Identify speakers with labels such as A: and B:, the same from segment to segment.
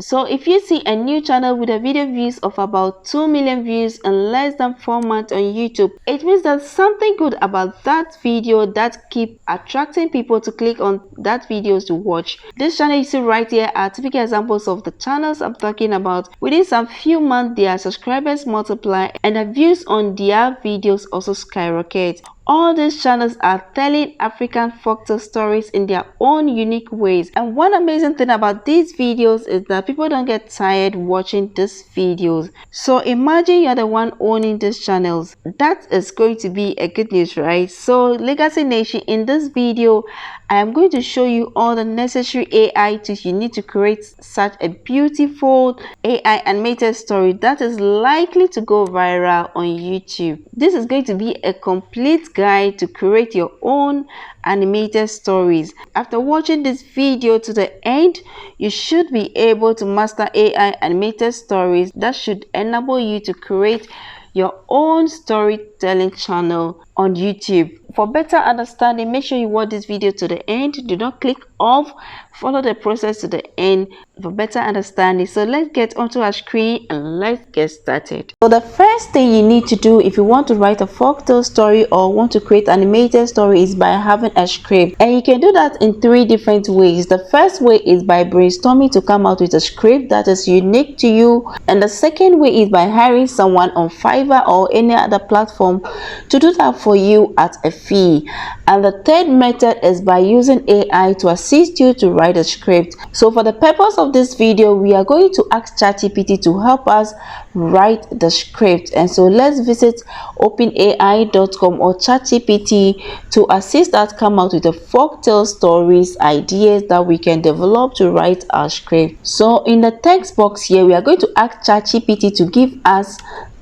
A: So if you see a new channel with a video views of about 2 million views in less than 4 months on YouTube, it means there's something good about that video that keep attracting people to click on that videos to watch. This channel you see right here are typical examples of the channels I'm talking about. Within some few months, their subscribers multiply and the views on their videos also skyrocket. All these channels are telling African folktale stories in their own unique ways. And one amazing thing about these videos is that people don't get tired watching these videos. So imagine you're the one owning these channels. That is going to be a good news, right? So Legacy Nation, in this video, I am going to show you all the necessary AI tools you need to create such a beautiful AI animated story that is likely to go viral on YouTube. This is going to be a complete guide to create your own animated stories. After watching this video to the end, you should be able to master AI animated stories that should enable you to create your own storytelling channel on YouTube. For better understanding, make sure you watch this video to the end. Do not click off. Follow the process to the end for better understanding. So let's get onto our screen and let's get started. So the first thing you need to do if you want to write a folktale story or want to create an animated story is by having a script. And you can do that in 3 different ways. The first way is by brainstorming to come out with a script that is unique to you. And the second way is by hiring someone on Fiverr or any other platform to do that for you at a fee. And the third method is by using AI to assist you to write a script. So for the purpose of this video, we are going to ask ChatGPT to help us write the script. And so let's visit openai.com or ChatGPT to assist us come out with the folktale stories ideas that we can develop to write our script. So in the text box here, we are going to ask ChatGPT to give us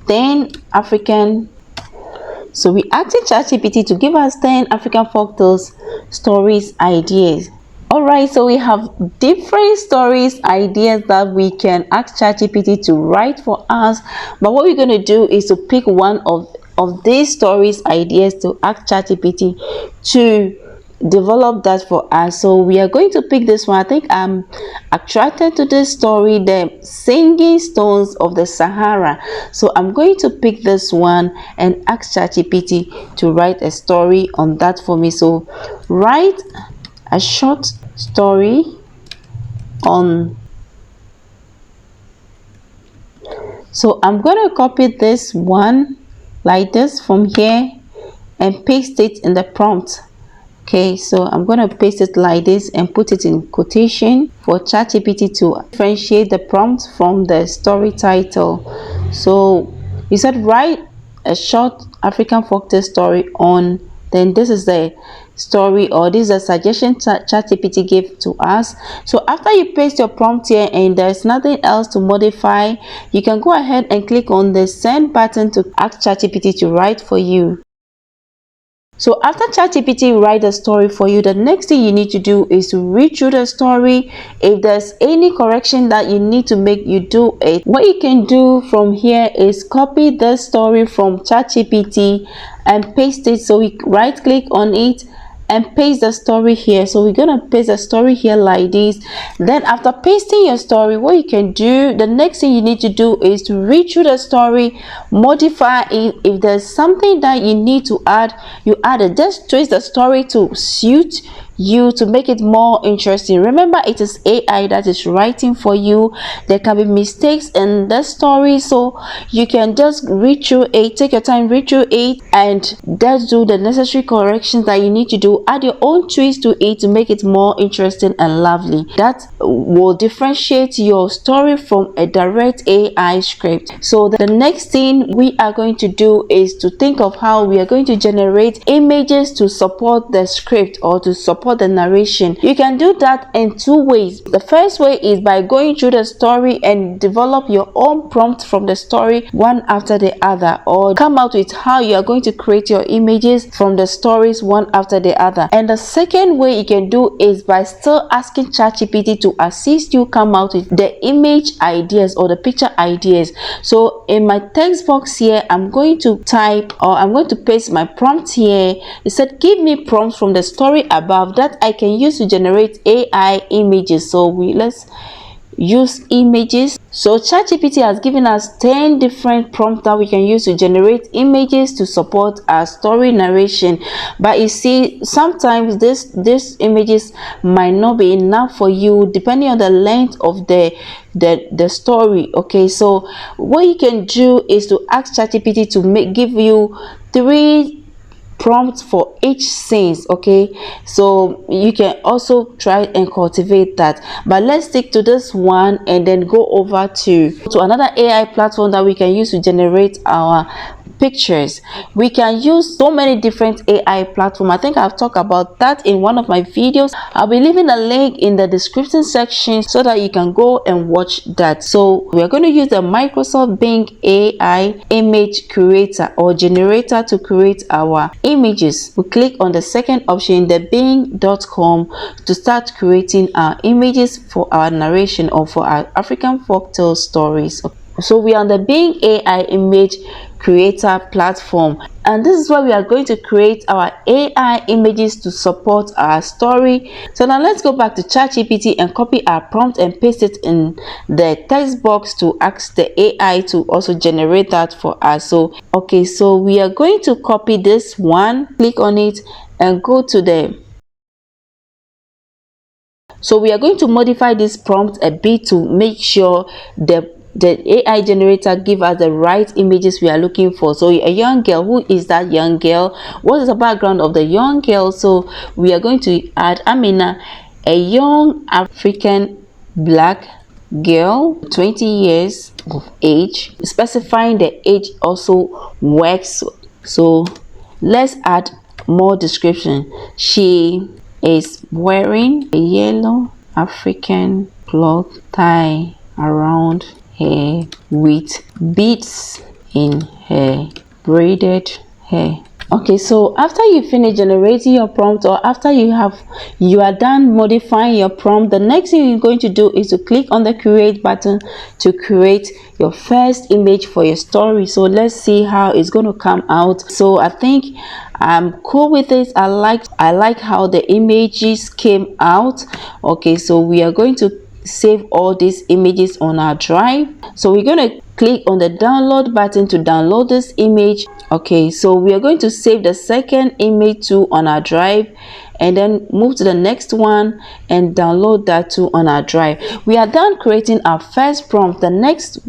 A: 10 African. So we asked ChatGPT to give us 10 African folktales stories ideas. Alright, so we have different stories ideas that we can ask ChatGPT to write for us. But what we're going to do is to pick one of these stories ideas to ask ChatGPT to develop that for us. So we are going to pick this one. I think I'm attracted to this story, the singing stones of the Sahara. So I'm going to pick this one and ask ChatGPT to write a story on that for me. So write a short story on. So I'm going to copy this one like this from here and paste it in the prompt. Okay, so I'm going to paste it like this and put it in quotation for ChatGPT to differentiate the prompt from the story title. So you said write a short African folktale story on, then this is the story, or this is a suggestion ChatGPT gave to us. So after you paste your prompt here and there's nothing else to modify, you can go ahead and click on the send button to ask ChatGPT to write for you. So after ChatGPT write the story for you, the next thing you need to do is to read through the story. If there's any correction that you need to make, you do it. What you can do from here is copy the story from ChatGPT and paste it. So we right click on it and paste the story here. So we're gonna paste the story here like this. Then after pasting your story, what you can do, the next thing you need to do is to read through the story, modify it. If there's something that you need to add, you add it. Just twist the story to suit you, to make it more interesting. Remember, it is AI that is writing for you. There can be mistakes in the story, so you can just read through it, take your time, read through it, and just do the necessary corrections that you need to do. Add your own twist to it to make it more interesting and lovely. That will differentiate your story from a direct AI script. So the next thing we are going to do is to think of how we are going to generate images to support the script or to support the narration. You can do that in 2 ways. The first way is by going through the story and develop your own prompt from the story one after the other, or come out with how you are going to create your images from the stories one after the other. And the second way you can do is by still asking ChatGPT to assist you come out with the image ideas or the picture ideas. So in my text box here, I'm going to type, or I'm going to paste my prompt here. It said give me prompts from the story above that I can use to generate AI images. So let's use images. So ChatGPT has given us 10 different prompts that we can use to generate images to support our story narration. But you see, sometimes these images might not be enough for you depending on the length of the story. Okay, so what you can do is to ask ChatGPT to give you 3 prompts for each scenes. Okay, so you can also try and cultivate that, but let's stick to this one and then go over to another AI platform that we can use to generate our pictures. We can use so many different AI platforms. I think I've talked about that in one of my videos. I'll be leaving a link in the description section so that you can go and watch that. So we're going to use the Microsoft Bing AI image creator or generator to create our images. We click on the second option, the bing.com, to start creating our images for our narration or for our African folktale stories. So we are on the Bing AI image creator platform, and this is where we are going to create our AI images to support our story. So now let's go back to ChatGPT and copy our prompt and paste it in the text box to ask the AI to also generate that for us. So okay, so we are going to copy this one, click on it and go to so we are going to modify this prompt a bit to make sure the AI generator give us the right images we are looking for. So a young girl, who is that young girl? What is the background of the young girl? So we are going to add Amina, a young African black girl, 20 years of age. Specifying the age also works. So let's add more description. She is wearing a yellow African cloth tie around her with beads in her braided hair. Okay, so after you finish generating your prompt, or after you are done modifying your prompt, the next thing you're going to do is to click on the create button to create your first image for your story. So let's see how it's going to come out. So I think I'm cool with this. I like how the images came out. Okay, so we are going to save all these images on our drive. So we're going to click on the download button to download this image. Okay, so we are going to save the second image too on our drive, and then move to the next one and download that too on our drive. We are done creating our first prompt. The next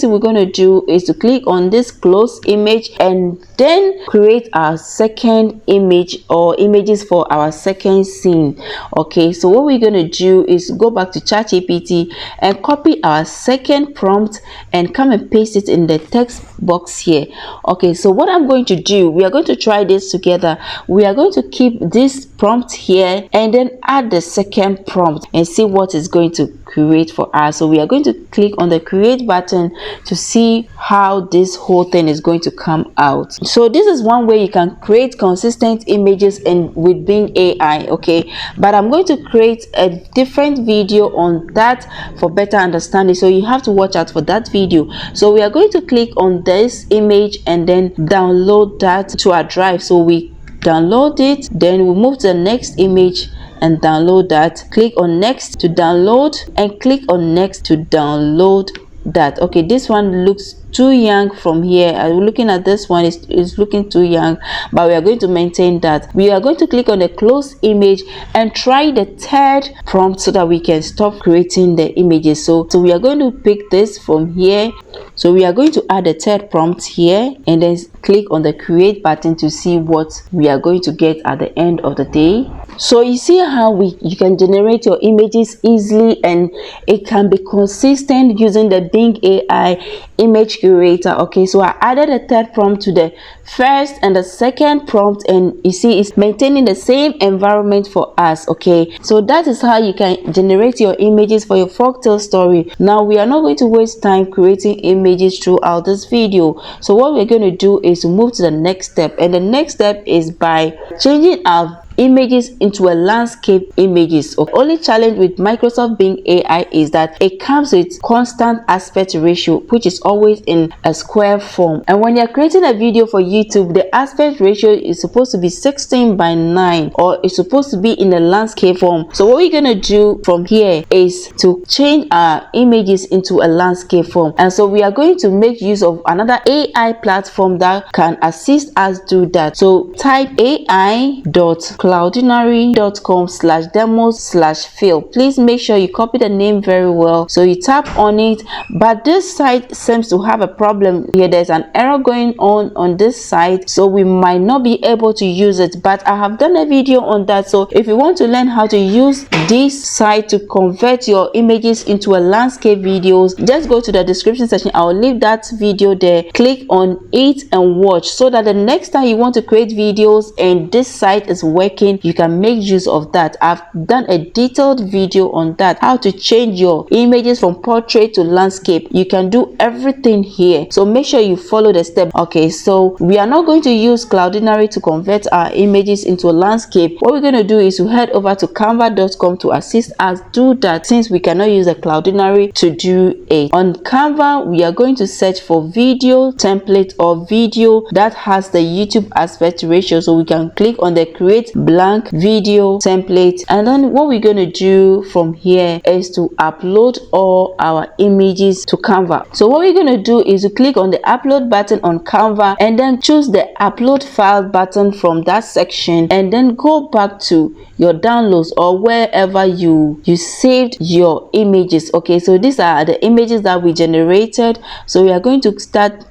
A: thing we're going to do is to click on this close image and then create our second image or images for our second scene. Okay, so what we're going to do is go back to ChatGPT and copy our second prompt and come and paste it in the text box here. Okay, so what I'm going to do, we are going to try this together. We are going to keep this prompt here and then add the second prompt and see what is going to create for us. So we are going to click on the create button to see how this whole thing is going to come out. So this is one way you can create consistent images and with Bing AI. Okay, but I'm going to create a different video on that for better understanding, so you have to watch out for that video. So we are going to click on this image and then download that to our drive. So we download it, then we move to the next image and download that. Click on next to download and click on next to download that. Okay, this one looks too young from here. Looking at this one, is looking too young, but we are going to maintain that. We are going to click on the close image and try the third prompt so that we can stop creating the images. So we are going to pick this from here. So we are going to add the third prompt here and then click on the create button to see what we are going to get at the end of the day. So you see how you can generate your images easily, and it can be consistent using the Bing AI image curator. Okay, so I added a third prompt to the first and the second prompt, and you see it's maintaining the same environment for us. Okay, so that is how you can generate your images for your folktale story. Now we are not going to waste time creating images throughout this video. So what we're going to do is move to the next step, and the next step is by changing our images into a landscape images. Okay. Only challenge with Microsoft Bing AI is that it comes with constant aspect ratio, which is always in a square form. And when you're creating a video for YouTube, the aspect ratio is supposed to be 16:9, or it's supposed to be in a landscape form. So what we're gonna do from here is to change our images into a landscape form. And so we are going to make use of another AI platform that can assist us do that. So type ai.cloudinary.com/demos/fail. Please make sure you copy the name very well. So you tap on it, but this site seems to have a problem here. There's an error going on this site, so we might not be able to use it, but I have done a video on that. So if you want to learn how to use this site to convert your images into a landscape videos, just go to the description section. I'll leave that video there. Click on it and watch, so that the next time you want to create videos and this site is working, you can make use of that. I've done a detailed video on that, how to change your images from portrait to landscape. You can do everything here, so make sure you follow the step. Okay, so we are not going to use Cloudinary to convert our images into a landscape. What we're going to do is to head over to canva.com to assist us do that, since we cannot use a Cloudinary to do it. On Canva, we are going to search for video template or video that has the YouTube aspect ratio. So we can click on the create blank video template, and then what we're going to do from here is to upload all our images to Canva. So what we're going to do is to click on the upload button on Canva, and then choose the upload file button from that section, and then go back to your downloads or wherever you saved your images. Okay, so these are the images that we generated. So we are going to start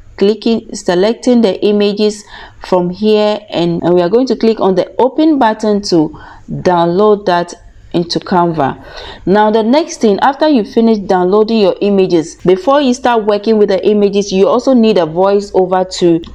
A: selecting the images from here, and we are going to click on the open button to download that into Canva. Now the next thing, after you finish downloading your images, before you start working with the images, you also need a voiceover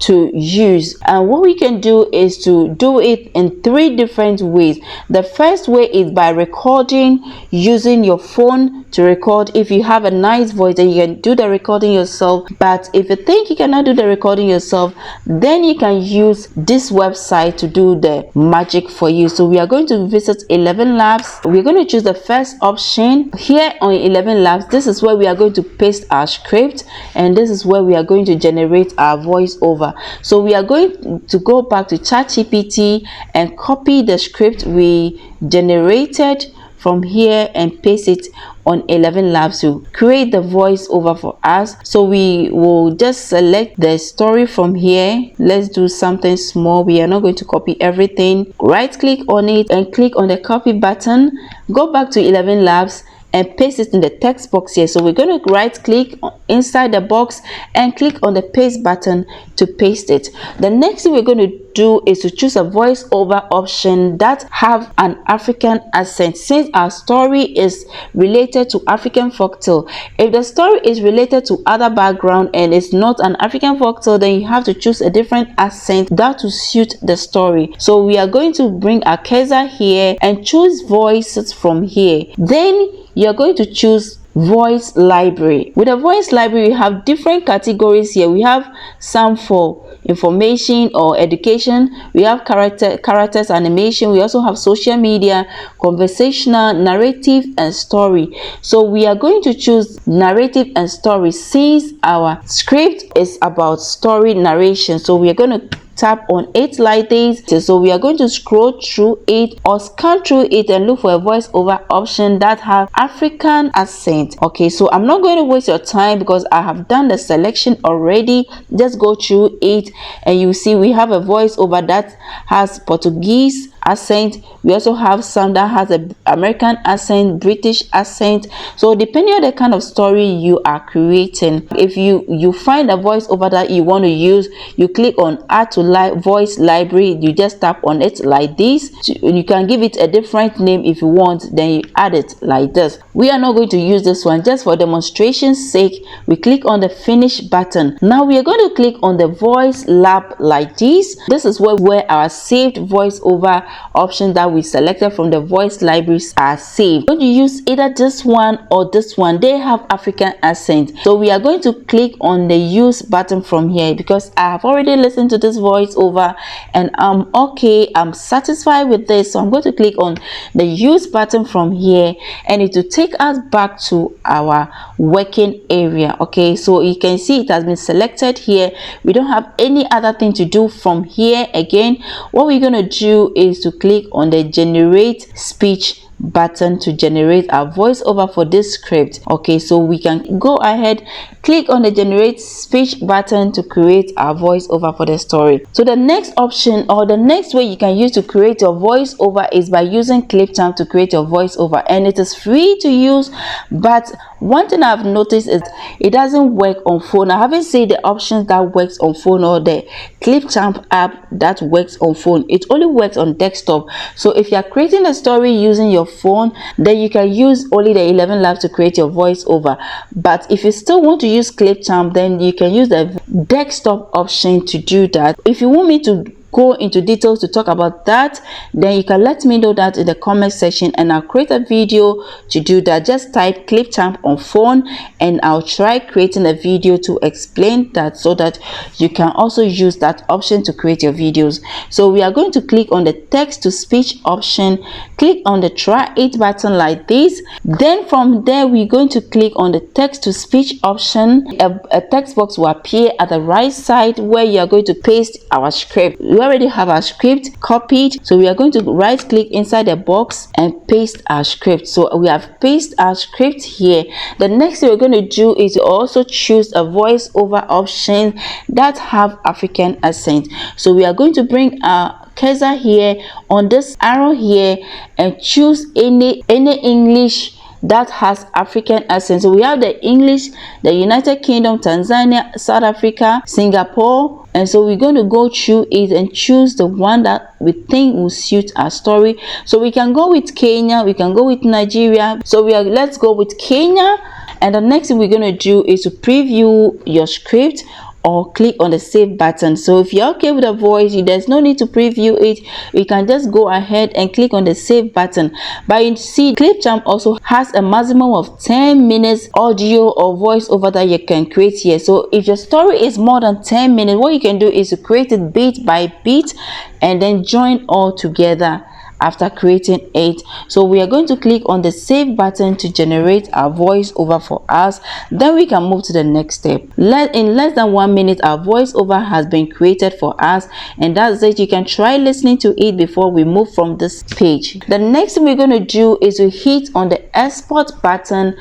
A: to use. And what we can do is to do it in 3 different ways. The first way is by recording, using your phone to record. If you have a nice voice, then you can do the recording yourself. But if you think you cannot do the recording yourself, then you can use this website to do the magic for you. So we are going to visit 11labs. We're going to choose the first option here on 11labs. This is where we are going to paste our script, and this is where we are going to generate our voiceover. So we are going to go back to ChatGPT and copy the script we generated from here and paste it on 11labs to create the voiceover for us. So we will just select the story from here. Let's do something small. We are not going to copy everything. Right click on it and click on the copy button. Go back to 11labs and paste it in the text box here. So we're going to right click inside the box and click on the paste button to paste it. The next thing we're going to do is to choose a voiceover option that have an African accent, since our story is related to African folktale. If the story is related to other background and it's not an African folktale, then you have to choose a different accent that will suit the story. So we are going to bring our cursor here and choose voices from here. Then you're going to choose voice library. With a voice library, we have different categories here. We have some for information or education, we have characters, animation, we also have social media, conversational, narrative, and story. So we are going to choose narrative and story, since our script is about story narration. So we are going to tap on it like this. So we are going to scroll through it or scan through it and look for a voiceover option that have African accent. Okay, so I'm not going to waste your time because I have done the selection already. Just go through it and you see we have a voiceover that has Portuguese accent. We also have some that has a American accent, British accent. So depending on the kind of story you are creating, if you find a voiceover that you want to use, you click on add to voice library. You just tap on it like this. You can give it a different name if you want, then you add it like this. We are not going to use this one, just for demonstration's sake. We click on the finish button. Now we are going to click on the voice lab like this. This is where our saved voiceover options that we selected from the voice libraries are saved. We're going to use either this one or this one. They have African accent, so we are going to click on the use button from here because I have already listened to this voiceover and I'm satisfied with this. So I'm going to click on the use button from here, and it will take us back to our working area. Okay, so you can see it has been selected here. We don't have any other thing to do from here. Again, what we're going to do is to click on the generate speech button to generate our voiceover for this script. Okay, so we can go ahead, click on the generate speech button to create our voiceover for the story. So the next option, or the next way you can use to create your voiceover, is by using Clipchamp to create your voiceover, and it is free to use. But one thing I've noticed is it doesn't work on phone. I haven't seen the options that works on phone or the Clipchamp app that works on phone. It only works on desktop. So if you are creating a story using your phone, then you can use only the 11labs to create your voiceover. But if you still want to use Clipchamp, then you can use the desktop option to do that. If you want me to go into details to talk about that, then you can let me know that in the comment section and I'll create a video to do that. Just type Clipchamp on phone and I'll try creating a video to explain that, so that you can also use that option to create your videos. So we are going to click on the text to speech option, click on the try it button like this. Then from there we're going to click on the text to speech option. A text box will appear at the right side where you are going to paste our script. We already have our script copied, so we are going to right click inside the box and paste our script. So we have pasted our script here. The next thing we're going to do is to also choose a voiceover option that have African accent. So we are going to bring our cursor here on this arrow here and choose any English that has African accent. So we have the English, the United Kingdom, Tanzania, South Africa, Singapore, and so we're going to go through it and choose the one that we think will suit our story. So we can go with Kenya, we can go with Nigeria. So let's go with Kenya. And the next thing we're going to do is to preview your script or click on the save button. So if you're okay with the voice, there's no need to preview it. You can just go ahead and click on the save button. But you see, Clipchamp also has a maximum of 10 minutes audio or voiceover that you can create here. So if your story is more than 10 minutes, what you can do is to create it bit by bit and then join all together after creating it. So we are going to click on the save button to generate our voiceover for us. Then we can move to the next step. In less than 1 minute, our voiceover has been created for us, and that's it. You can try listening to it before we move from this page. The next thing we're going to do is to hit on the export button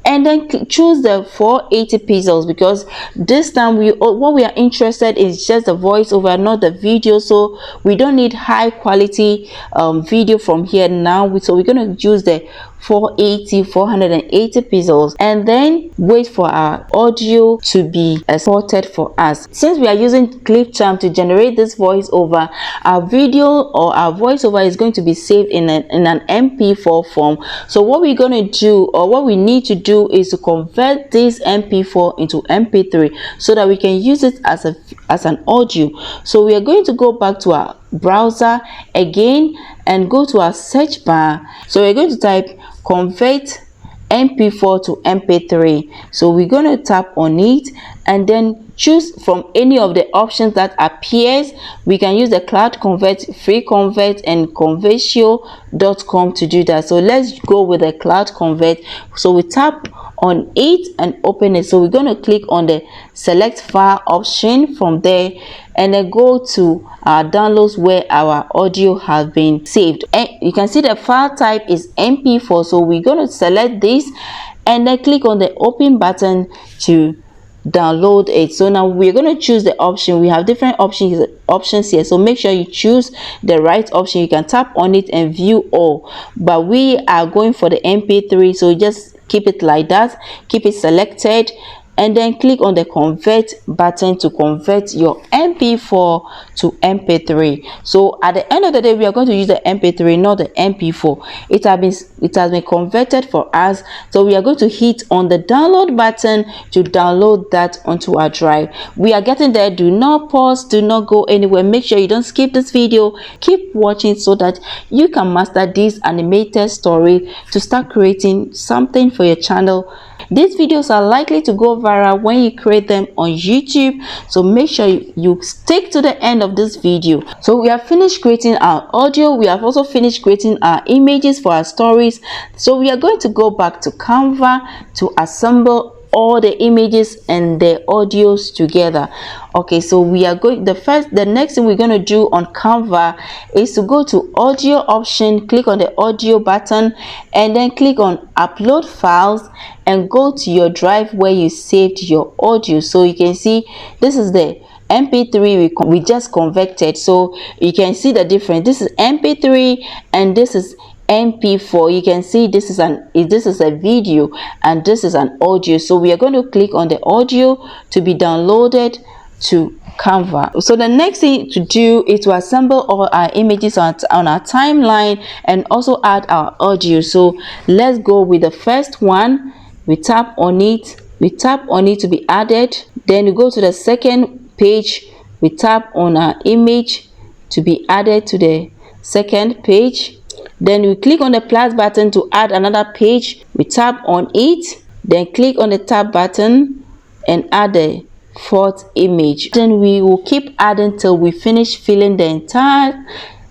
A: and then choose the 480 pixels, because this time what we are interested in is just the voiceover, not the video. So we don't need high quality video from here now. So we're going to use the 480 pixels and then wait for our audio to be exported for us. Since we are using Clipchamp to generate this voiceover, our video or our voiceover is going to be saved in an MP4 form. So what we're going to do, or what we need to do, is to convert this MP4 into MP3 so that we can use it as an audio. So we are going to go back to our browser again and go to our search bar. So we're going to type convert MP4 to MP3. So we're going to tap on it and then choose from any of the options that appears. We can use the cloud convert, free convert, and convertio.com to do that. So let's go with the cloud convert. So we tap on it and open it. So we're going to click on the select file option from there and then go to our downloads where our audio has been saved. And you can see the file type is MP4. So we're going to select this and then click on the open button to download it. So now we're going to choose the option. We have different options here, so make sure you choose the right option. You can tap on it and view all, but we are going for the MP3, so just keep it like that, keep it selected and then click on the convert button to convert your MP4 to MP3. So at the end of the day, we are going to use the MP3, not the MP4. It has been converted for us, so we are going to hit on the download button to download that onto our drive. We are getting there. Do not pause, do not go anywhere. Make sure you don't skip this video. Keep watching so that you can master this animated story to start creating something for your channel. These videos are likely to go viral when you create them on YouTube, so make sure you stick to the end of this video. So we have finished creating our audio. We have also finished creating our images for our stories. So we are going to go back to Canva to assemble all the images and the audios together. Okay, so we are going, the next thing we're going to do on Canva is to go to audio option, click on the audio button, and then click on upload files and go to your drive where you saved your audio. So you can see this is the MP3 we just converted, so you can see the difference. This is MP3 and this is MP4. You can see this is a video and this is an audio. So we are going to click on the audio to be downloaded to Canva. So the next thing to do is to assemble all our images on our timeline and also add our audio. So let's go with the first one. We tap on it to be added. Then we go to the second page. We tap on our image to be added to the second page. Then we click on the plus button to add another page. We tap on it, then click on the tab button and add the fourth image. Then we will keep adding till we finish filling the entire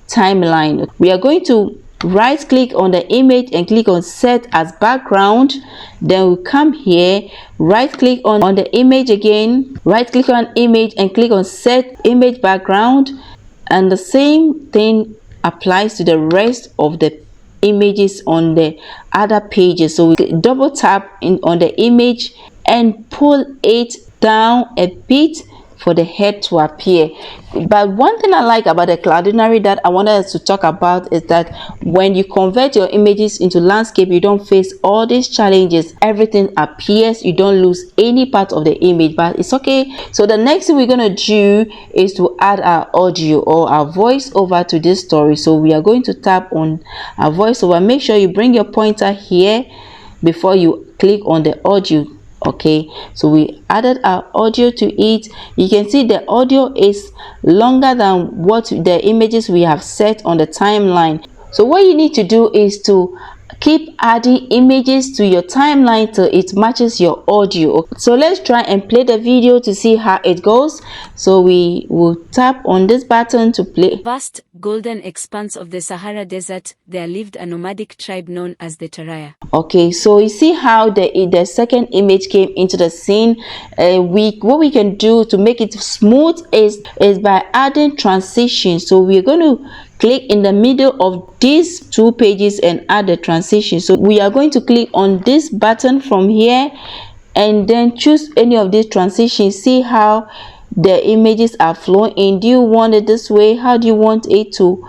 A: timeline. We are going to right click on the image and click on set as background. Then we come here, right click on the image again, right click on image and click on set image background, and the same thing applies to the rest of the images on the other pages. So we double tap on the image and pull it down a bit for the head to appear. But one thing I like about the Cloudinary that I wanted us to talk about is that when you convert your images into landscape, you don't face all these challenges. Everything appears, you don't lose any part of the image, but it's okay. So the next thing we're going to do is to add our audio or our voiceover to this story. So we are going to tap on our voiceover. Make sure you bring your pointer here before you click on the audio. Okay, so we added our audio to it. You can see the audio is longer than what the images we have set on the timeline. So what you need to do is to keep adding images to your timeline till it matches your audio. So let's try and play the video to see how it goes. So we will tap on this button to play.
B: Vast golden expanse of the Sahara Desert, there lived a nomadic tribe known as the Taraya.
A: Okay, so you see how the second image came into the scene. What we can do to make it smooth is by adding transition. So we're going to click in the middle of these two pages and add the transition. So we are going to click on this button from here and then choose any of these transitions. See how the images are flowing in. Do you want it this way? How do you want it to,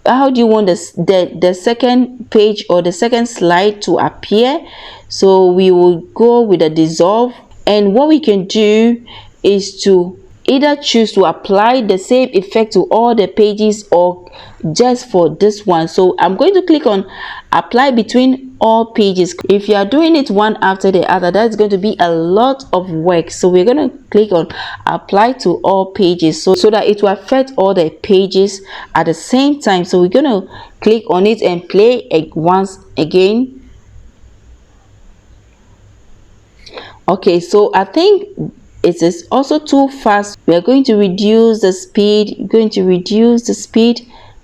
A: how do you want the second page or the second slide to appear? So we will go with the dissolve, and what we can do is to either choose to apply the same effect to all the pages or just for this one. So I'm going to click on apply between all pages. If you are doing it one after the other, that's going to be a lot of work. So we're going to click on apply to all pages so that it will affect all the pages at the same time. So we're going to click on it and play it once again. Okay, so I think it is also too fast. We are going to reduce the speed.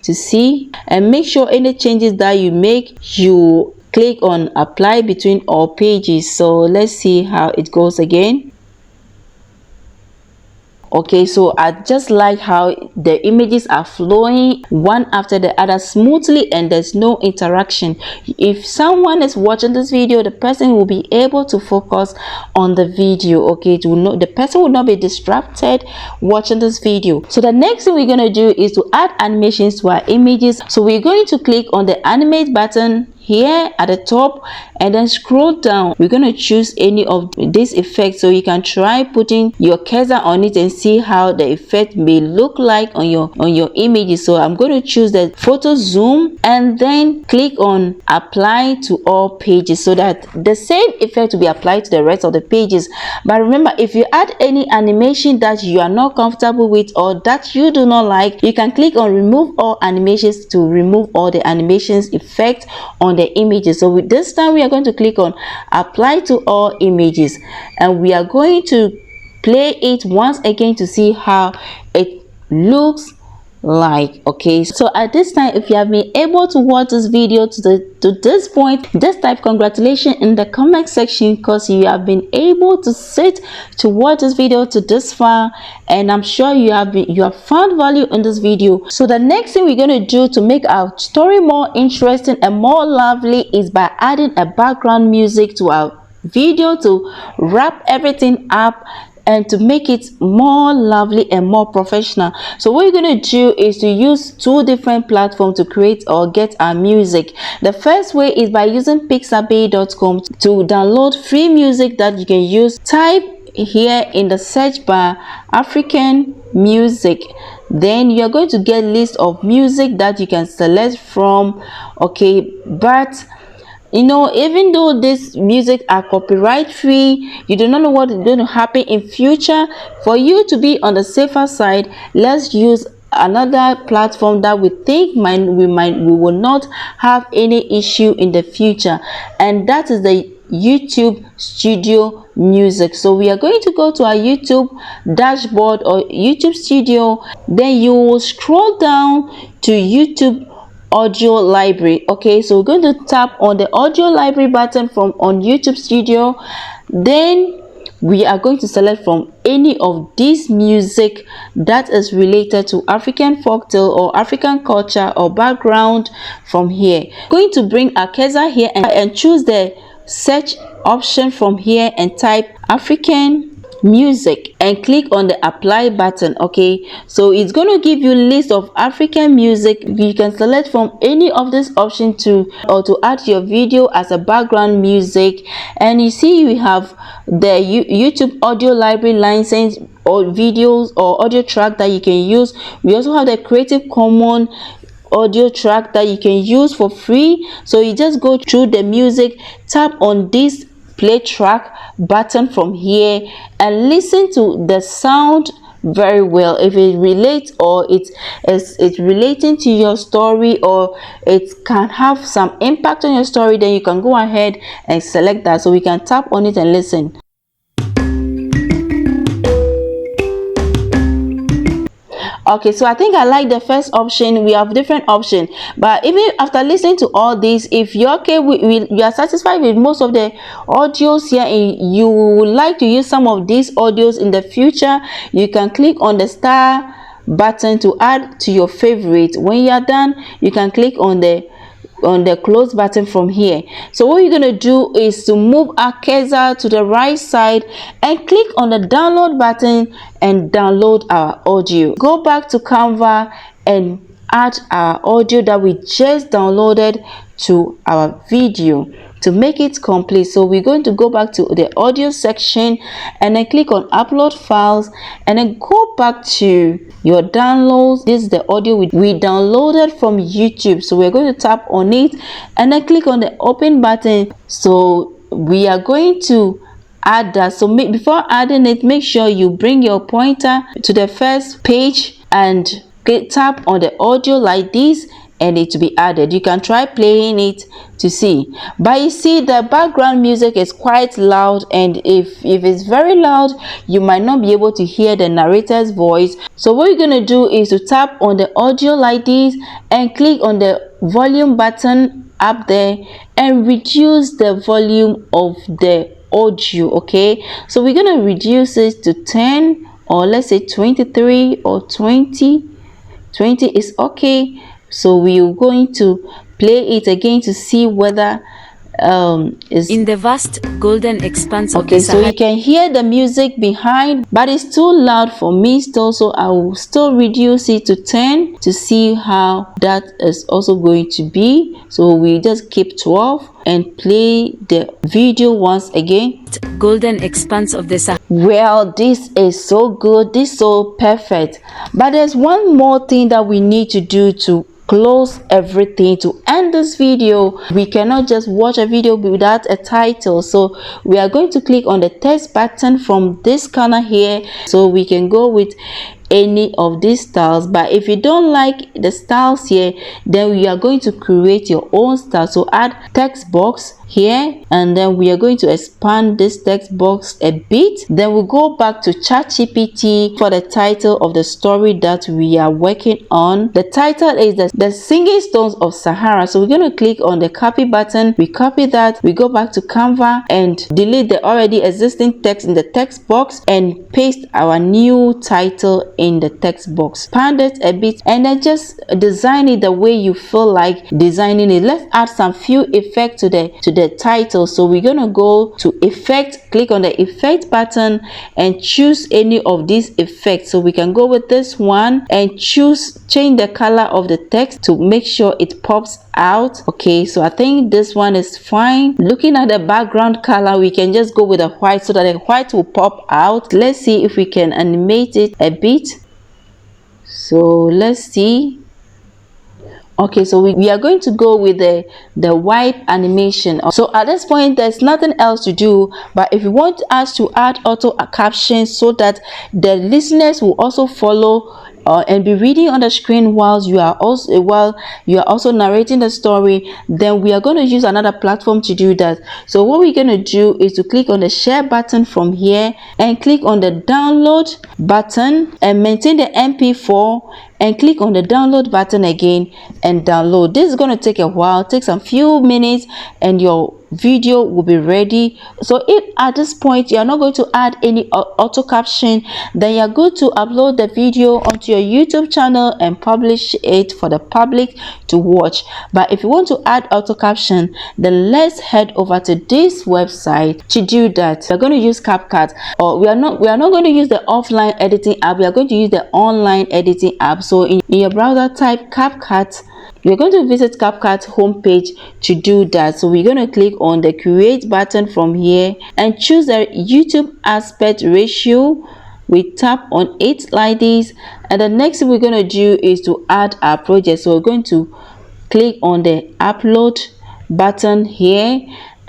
A: To see, and make sure any changes that you make, you click on apply between all pages. So let's see how it goes again. Okay, so I just like how the images are flowing one after the other smoothly and there's no interaction. If someone is watching this video, the person will be able to focus on the video. Okay, the person will not be distracted watching this video. So the next thing we're going to do is to add animations to our images. So we're going to click on the animate button here at the top and then scroll down. We're going to choose any of these effects, so you can try putting your cursor on it and see how the effect may look like on your images. So I'm going to choose the photo zoom and then click on apply to all pages, so that the same effect will be applied to the rest of the pages. But remember, if you add any animation that you are not comfortable with or that you do not like, you can click on remove all animations to remove all the animations effect on the images. So with this time, we are going to click on apply to all images, and we are going to play it once again to see how it looks like. Okay, so at this time, if you have been able to watch this video to this point, just type congratulations in the comment section, because you have been able to sit to watch this video to this far, and I'm sure you have found value in this video. So the next thing we're going to do to make our story more interesting and more lively is by adding a background music to our video to wrap everything up and to make it more lovely and more professional. So what you're going to do is to use two different platforms to create or get our music. The first way is by using pixabay.com to download free music that you can use. Type here in the search bar African music, then you're going to get list of music that you can select from. Okay, but you know, even though this music are copyright free, you do not know what is going to happen in future. For you to be on the safer side, let's use another platform that we think we will not have any issue in the future, and that is the YouTube Studio Music. So we are going to go to our YouTube dashboard or YouTube Studio, then you will scroll down to YouTube audio library. Okay, so we're going to tap on the audio library button from on YouTube Studio, then we are going to select from any of this music that is related to African folktale or African culture or background from here. Going to bring our cursor here and choose the search option from here and type African music and click on the apply button. Okay, so it's going to give you a list of African music. You can select from any of this option to add your video as a background music, and you see we have the YouTube audio library license or videos or audio track that you can use. We also have the Creative Commons audio track that you can use for free. So you just go through the music, tap on this play track button from here and listen to the sound very well. If it relates or it's relating to your story or it can have some impact on your story, then you can go ahead and select that. So we can tap on it and listen. Okay, so I think I like the first option. We have different options, but even after listening to all this, if you're okay you are satisfied with most of the audios here and you would like to use some of these audios in the future, you can click on the star button to add to your favorite. When you are done, you can click on the close button from here. So what you're going to do is to move our cursor to the right side and click on the download button and download our audio. Go back to Canva and add our audio that we just downloaded to our video to make it complete. So we're going to go back to the audio section and then click on upload files and then go back to your downloads. This is the audio we downloaded from YouTube, so we're going to tap on it and then click on the open button. So we are going to add that. So before adding it, make sure you bring your pointer to the first page and tap on the audio like this and it to be added. You can try playing it to see, but you see the background music is quite loud, and if it's very loud you might not be able to hear the narrator's voice. So what you're going to do is to tap on the audio like this and click on the volume button up there and reduce the volume of the audio. Okay, so we're going to reduce it to 10 or let's say 23 or 20 is okay. So we're going to play it again to see whether is
B: in the vast golden expanse of
A: okay,
B: the
A: so
B: Sahara.
A: you can hear the music behind, but it's too loud for me still, so I will still reduce it to 10 to see how that is also going to be. So we just keep 12 and play the video once again.
B: Golden expanse of the Sahara.
A: Well, this is so good, this is so perfect, but there's one more thing that we need to do to close everything to end this video. We cannot just watch a video without a title, so we are going to click on the text button from this corner here, so we can go with any of these styles. But if you don't like the styles here, then we are going to create your own style. So add text box here, and then we are going to expand this text box a bit. Then we'll go back to ChatGPT for the title of the story that we are working on. The title is the Singing Stones of Sahara. So we're going to click on the copy button, we copy that, we go back to Canva and delete the already existing text in the text box and paste our new title in the text box. Expand it a bit and then just design it the way you feel like designing it. Let's add some few effects to the title. So we're gonna go to effect, click on the effect button and choose any of these effects. So we can go with this one and change the color of the text to make sure it pops out. Okay, so I think this one is fine. Looking at the background color, we can just go with the white so that the white will pop out. Let's see if we can animate it a bit. So let's see. Okay, so we are going to go with the wipe animation. So at this point there's nothing else to do, but if you want us to add auto captions so that the listeners will also follow and be reading on the screen while you are also narrating the story, then we are going to use another platform to do that. So what we're going to do is to click on the share button from here and click on the download button and maintain the MP4 and click on the download button again and download. This is going to take a while, take some few minutes, and your video will be ready. So if at this point you are not going to add any auto caption, then you are going to upload the video onto your YouTube channel and publish it for the public to watch. But if you want to add auto caption, then let's head over to this website to do that. We're going to use CapCut, or we are not going to use the offline editing app, we are going to use the online editing app. So in your browser type CapCut. We're going to visit CapCut homepage to do that. So we're going to click on the create button from here and choose the YouTube aspect ratio. We tap on it like this, and the next thing we're going to do is to add our project. So we're going to click on the upload button here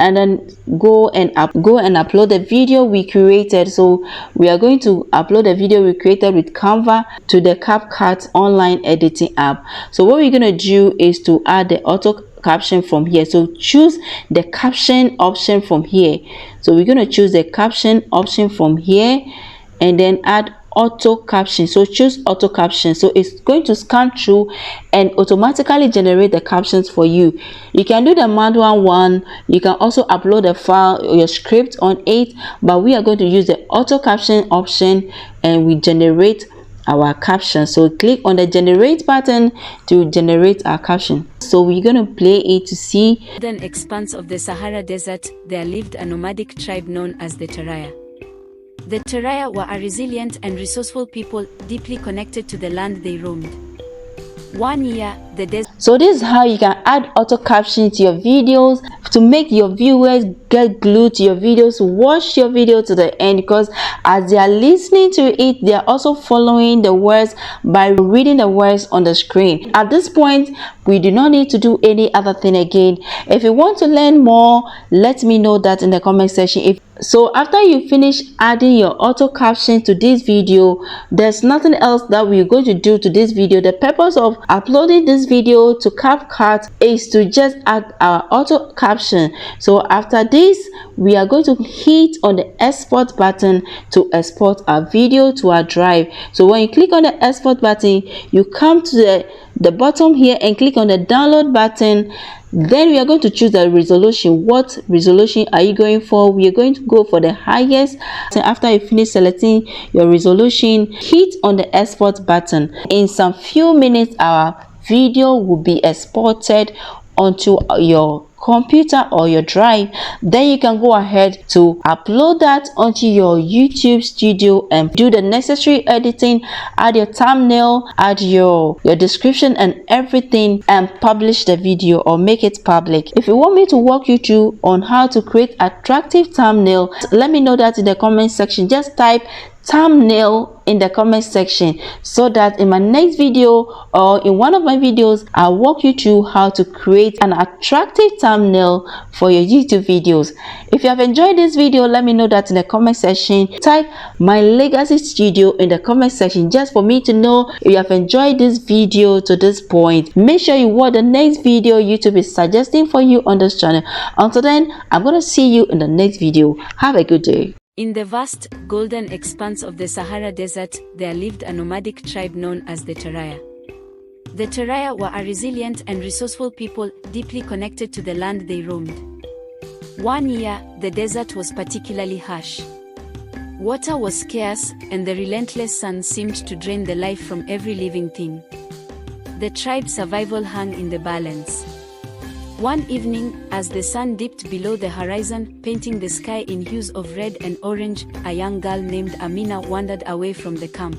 A: and then go and upload the video we created. So we are going to upload the video we created with Canva to the CapCut online editing app. So what we're going to do is to add the auto caption from here. So choose the caption option from here. So we're going to choose the caption option from here and then add auto caption. So choose auto caption. So it's going to scan through and automatically generate the captions for you. You can do the manual one, you can also upload a file or your script on it, but we are going to use the auto caption option and we generate our caption. So click on the generate button to generate our caption. So we're going to play it to see.
B: In the expanse of the Sahara Desert, there lived a nomadic tribe known as the Taraya. The Taraya were a resilient and resourceful people, deeply connected to the land they roamed. One year, the desert.
A: So this is how you can add auto caption to your videos to make your viewers get glued to your videos, watch your video to the end, because as they are listening to it, they are also following the words by reading the words on the screen. At this point, we do not need to do any other thing again. If you want to learn more, let me know that in the comment section. So after you finish adding your auto caption to this video, there's nothing else that we're going to do to this video. The purpose of uploading this video to CapCut is to just add our auto caption. So after this, we are going to hit on the export button to export our video to our drive. So when you click on the export button, you come to the bottom here and click on the download button. Then we are going to choose the resolution. What resolution are you going for? We are going to go for the highest. So after you finish selecting your resolution, hit on the export button. In some few minutes, our video will be exported onto your computer or your drive, then you can go ahead to upload that onto your YouTube studio and do the necessary editing, add your thumbnail, add your description and everything, and publish the video or make it public. If you want me to walk you through on how to create attractive thumbnail, let me know that in the comment section. Just type thumbnail in the comment section so that in my next video or in one of my videos I'll walk you through how to create an attractive thumbnail for your YouTube videos. If you have enjoyed this video, let me know that in the comment section. Type my legacy studio in the comment section just for me to know if you have enjoyed this video to this point. Make sure you watch the next video YouTube is suggesting for you on this channel. Until then, I'm gonna see you in the next video. Have a good day.
B: In the vast, golden expanse of the Sahara Desert, there lived a nomadic tribe known as the Taraya. The Taraya were a resilient and resourceful people, deeply connected to the land they roamed. One year, the desert was particularly harsh. Water was scarce, and the relentless sun seemed to drain the life from every living thing. The tribe's survival hung in the balance. One evening, as the sun dipped below the horizon, painting the sky in hues of red and orange, a young girl named Amina wandered away from the camp.